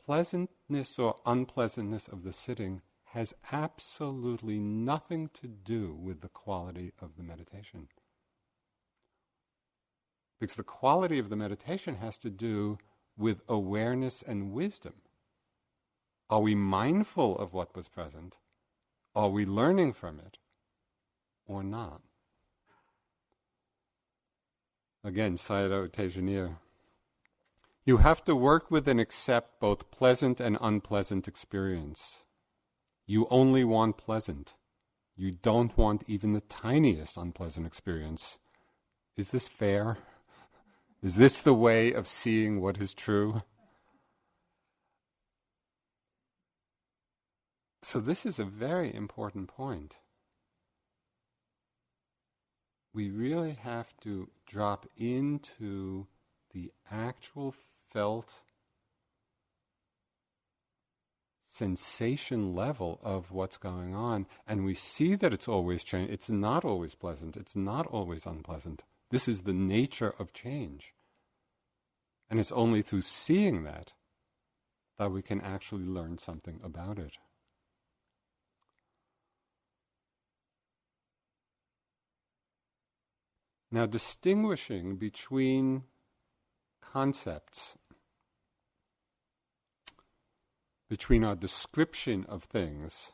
pleasantness or unpleasantness of the sitting has absolutely nothing to do with the quality of the meditation. Because the quality of the meditation has to do with awareness and wisdom. Are we mindful of what was present? Are we learning from it? Or not? Again, Sayadaw Tejaniya. You have to work with and accept both pleasant and unpleasant experience. You only want pleasant. You don't want even the tiniest unpleasant experience. Is this fair? Is this the way of seeing what is true? So this is a very important point. We really have to drop into the actual felt sensation level of what's going on, and we see that it's always change. It's not always pleasant. It's not always unpleasant. This is the nature of change. And it's only through seeing that we can actually learn something about it. Now, distinguishing between concepts, between our description of things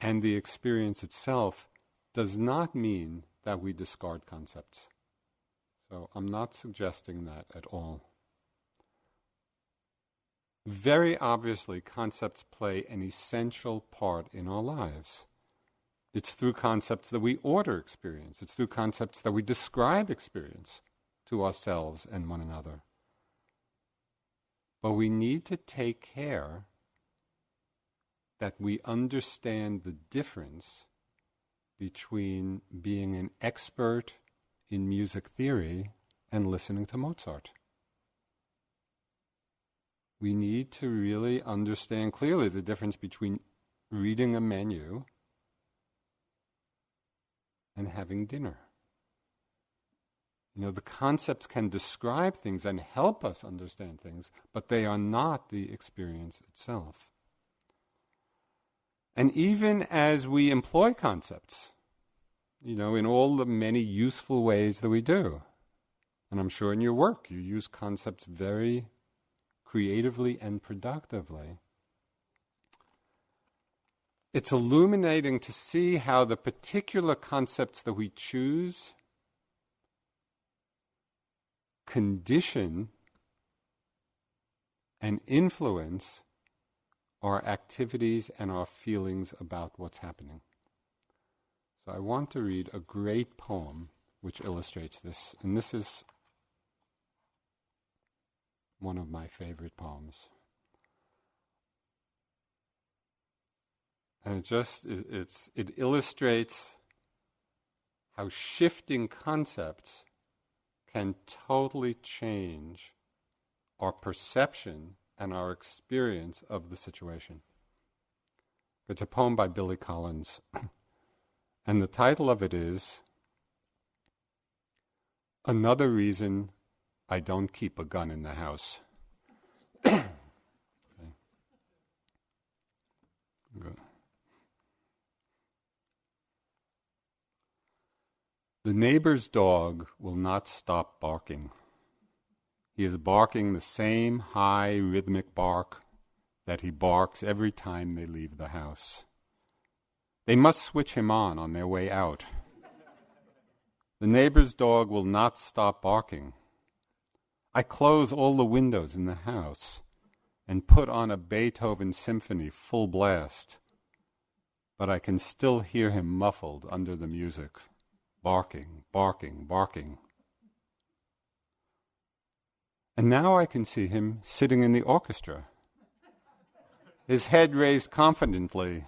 and the experience itself, does not mean that we discard concepts. So I'm not suggesting that at all. Very obviously, concepts play an essential part in our lives. It's through concepts that we order experience. It's through concepts that we describe experience to ourselves and one another. But we need to take care that we understand the difference between being an expert in music theory and listening to Mozart. We need to really understand clearly the difference between reading a menu and having dinner. You know, the concepts can describe things and help us understand things, but they are not the experience itself. And even as we employ concepts, you know, in all the many useful ways that we do, and I'm sure in your work you use concepts very creatively and productively, it's illuminating to see how the particular concepts that we choose condition and influence our activities and our feelings about what's happening. So I want to read a great poem which illustrates this, and this is one of my favorite poems. And it illustrates how shifting concepts can totally change our perception and our experience of the situation. It's a poem by Billy Collins, and the title of it is "Another Reason I Don't Keep a Gun in the House." Okay. Good. The neighbor's dog will not stop barking. He is barking the same high rhythmic bark that he barks every time they leave the house. They must switch him on their way out. The neighbor's dog will not stop barking. I close all the windows in the house and put on a Beethoven symphony full blast, but I can still hear him muffled under the music. Barking, barking, barking. And now I can see him sitting in the orchestra, his head raised confidently,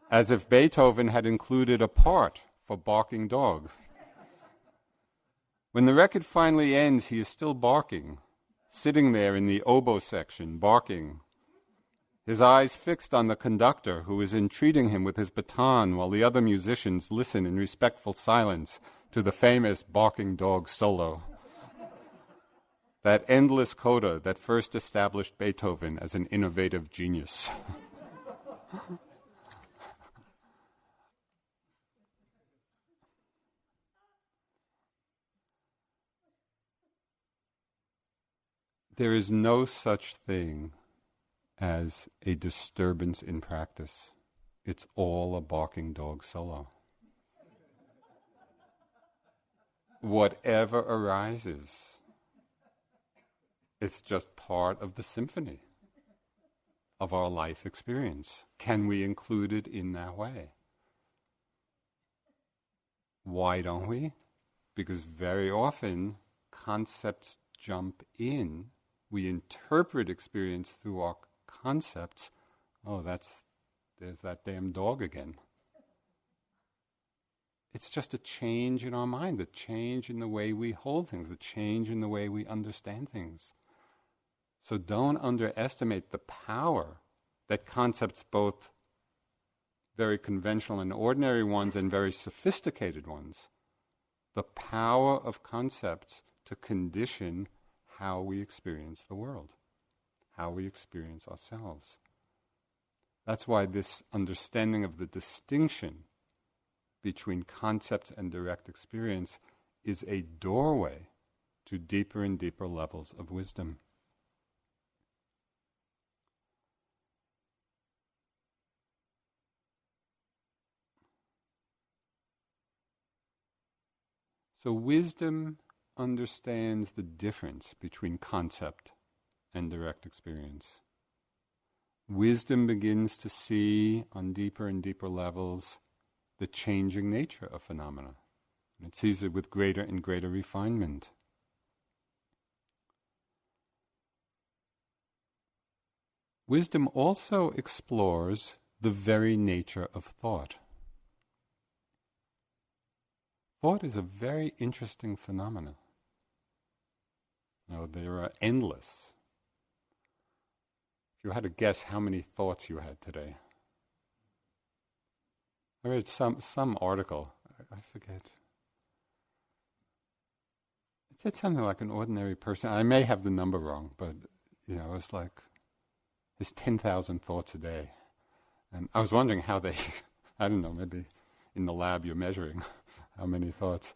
as if Beethoven had included a part for barking dogs. When the record finally ends, he is still barking, sitting there in the oboe section, barking, his eyes fixed on the conductor who is entreating him with his baton while the other musicians listen in respectful silence to the famous barking dog solo. That endless coda that first established Beethoven as an innovative genius. There is no such thing as a disturbance in practice. It's all a barking dog solo. Whatever arises, it's just part of the symphony of our life experience. Can we include it in that way? Why don't we? Because very often concepts jump in. We interpret experience through our concepts. Oh, there's that damn dog again. It's just a change in our mind, the change in the way we hold things, the change in the way we understand things. So don't underestimate the power that concepts, both very conventional and ordinary ones and very sophisticated ones, the power of concepts to condition how we experience the world, how we experience ourselves. That's why this understanding of the distinction between concepts and direct experience is a doorway to deeper and deeper levels of wisdom. So wisdom understands the difference between concept and direct experience. Wisdom begins to see on deeper and deeper levels the changing nature of phenomena. And it sees it with greater and greater refinement. Wisdom also explores the very nature of thought. Thought is a very interesting phenomenon. Now, there are endless. If you had to guess how many thoughts you had today. I read some article, I forget. It said something like an ordinary person. I may have the number wrong, but it's like there's 10,000 thoughts a day. And I was wondering how they, I don't know, maybe in the lab you're measuring how many thoughts.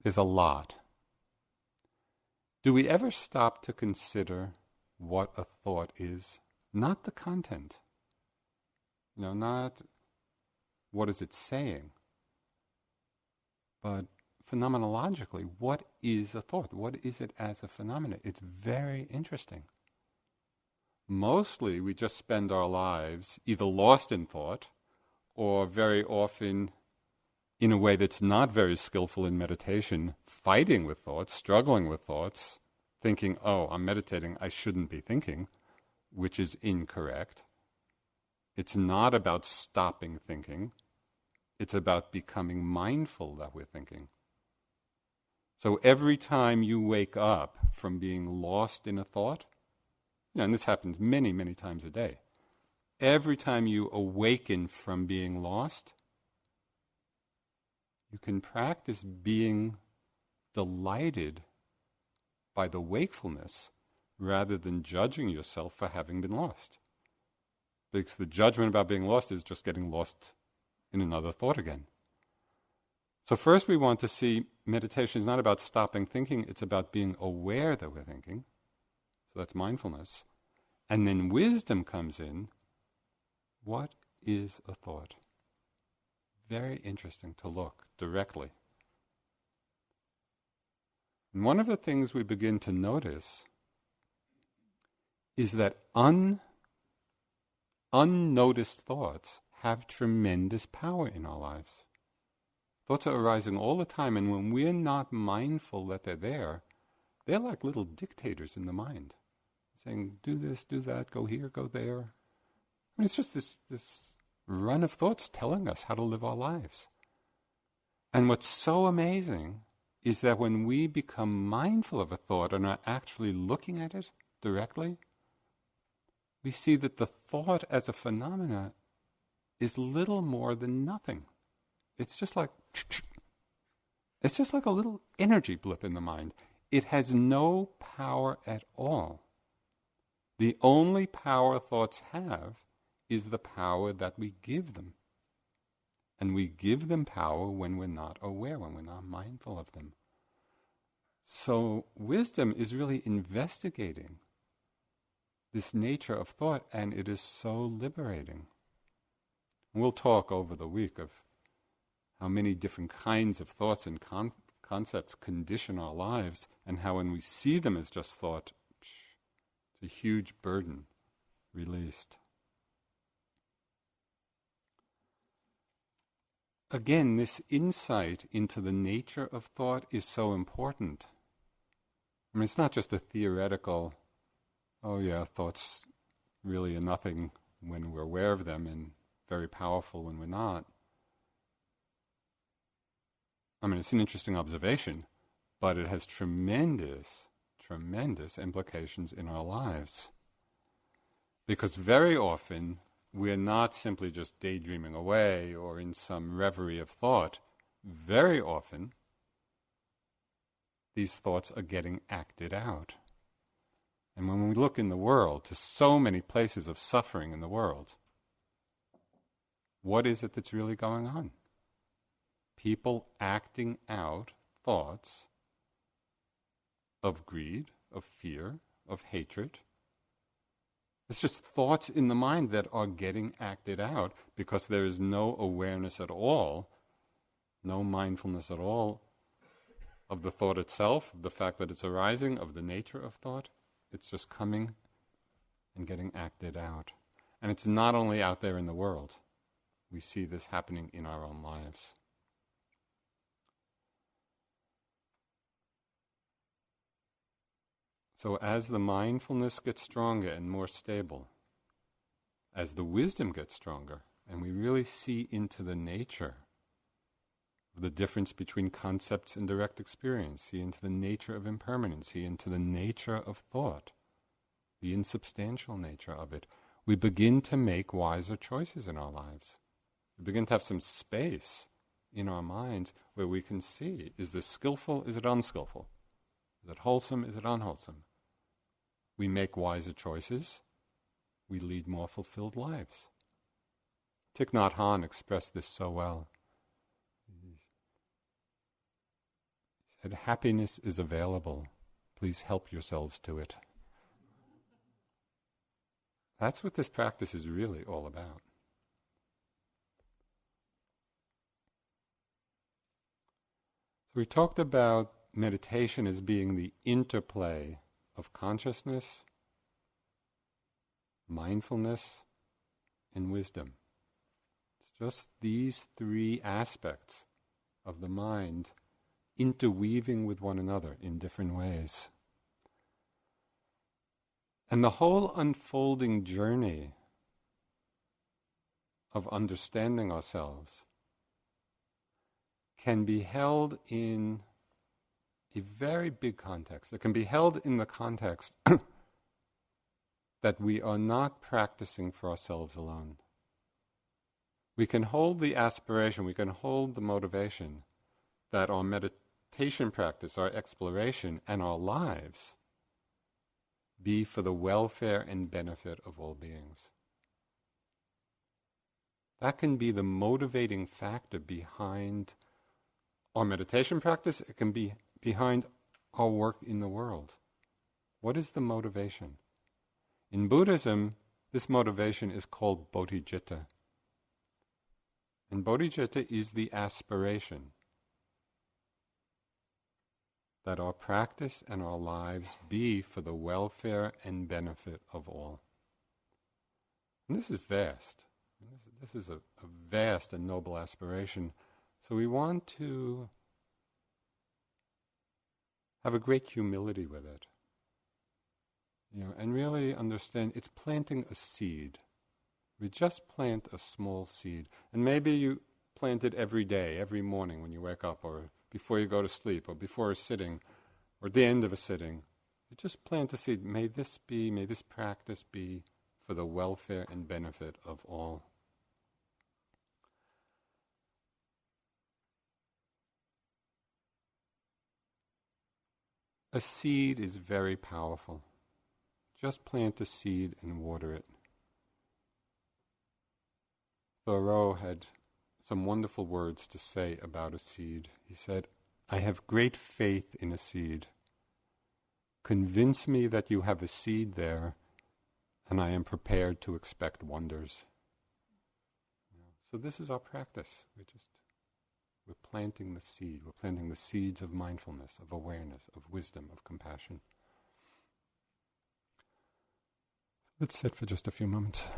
There's a lot. Do we ever stop to consider what a thought is? Not the content. Not what is it saying, but phenomenologically, what is a thought? What is it as a phenomenon? It's very interesting. Mostly we just spend our lives either lost in thought or very often in a way that's not very skillful in meditation, fighting with thoughts, struggling with thoughts, thinking, oh, I'm meditating, I shouldn't be thinking, which is incorrect. It's not about stopping thinking. It's about becoming mindful that we're thinking. So every time you wake up from being lost in a thought, and this happens many, many times a day, every time you awaken from being lost, you can practice being delighted by the wakefulness rather than judging yourself for having been lost. Because the judgment about being lost is just getting lost in another thought again. So first we want to see meditation is not about stopping thinking, it's about being aware that we're thinking. So that's mindfulness. And then wisdom comes in. What is a thought? Very interesting to look directly. And one of the things we begin to notice is that unnoticed thoughts have tremendous power in our lives. Thoughts are arising all the time, and when we're not mindful that they're like little dictators in the mind, saying, do this, do that, go here, go there. I mean, it's just this run of thoughts telling us how to live our lives. And what's so amazing is that when we become mindful of a thought and are actually looking at it directly, we see that the thought as a phenomena is little more than nothing. It's just like a little energy blip in the mind. it has no power at all. The only power thoughts have is the power that we give them. And we give them power when we're not aware, when we're not mindful of them. So wisdom is really investigating this nature of thought, and it is so liberating. We'll talk over the week of how many different kinds of thoughts and concepts condition our lives, and how when we see them as just thought, it's a huge burden released. Again, this insight into the nature of thought is so important. I mean, it's not just a theoretical, oh yeah, thoughts really are nothing when we're aware of them and very powerful when we're not. I mean, it's an interesting observation, but it has tremendous, tremendous implications in our lives. Because very often, we're not simply just daydreaming away or in some reverie of thought. Very often, these thoughts are getting acted out. And when we look in the world to so many places of suffering in the world, what is it that's really going on? People acting out thoughts of greed, of fear, of hatred. It's just thoughts in the mind that are getting acted out because there is no awareness at all, no mindfulness at all of the thought itself, the fact that it's arising, of the nature of thought. It's just coming and getting acted out. And it's not only out there in the world. We see this happening in our own lives. So as the mindfulness gets stronger and more stable, as the wisdom gets stronger, and we really see into the nature of the difference between concepts and direct experience, see into the nature of impermanence, see into the nature of thought, the insubstantial nature of it, we begin to make wiser choices in our lives. We begin to have some space in our minds where we can see, is this skillful, is it unskillful? Is it wholesome, is it unwholesome? We make wiser choices. We lead more fulfilled lives. Thich Nhat Hanh expressed this so well. He said, happiness is available. Please help yourselves to it. That's what this practice is really all about. So we talked about meditation as being the interplay of consciousness, mindfulness, and wisdom. It's just these three aspects of the mind interweaving with one another in different ways. And the whole unfolding journey of understanding ourselves can be held in a very big context. It can be held in the context that we are not practicing for ourselves alone. We can hold the aspiration, we can hold the motivation that our meditation practice, our exploration, and our lives be for the welfare and benefit of all beings. That can be the motivating factor behind our meditation practice. It can be behind our work in the world. What is the motivation? In Buddhism, this motivation is called Bodhichitta. And Bodhichitta is the aspiration that our practice and our lives be for the welfare and benefit of all. And this is vast. This is a vast and noble aspiration. So we want to have a great humility with it, and really understand it's planting a seed. We just plant a small seed, and maybe you plant it every day, every morning when you wake up, or before you go to sleep, or before a sitting, or at the end of a sitting. You just plant a seed. May this practice be for the welfare and benefit of all. A seed is very powerful. Just plant a seed and water it. Thoreau had some wonderful words to say about a seed. He said, "I have great faith in a seed. Convince me that you have a seed there, and I am prepared to expect wonders." So this is our practice. We're planting the seed. We're planting the seeds of mindfulness, of awareness, of wisdom, of compassion. Let's sit for just a few moments.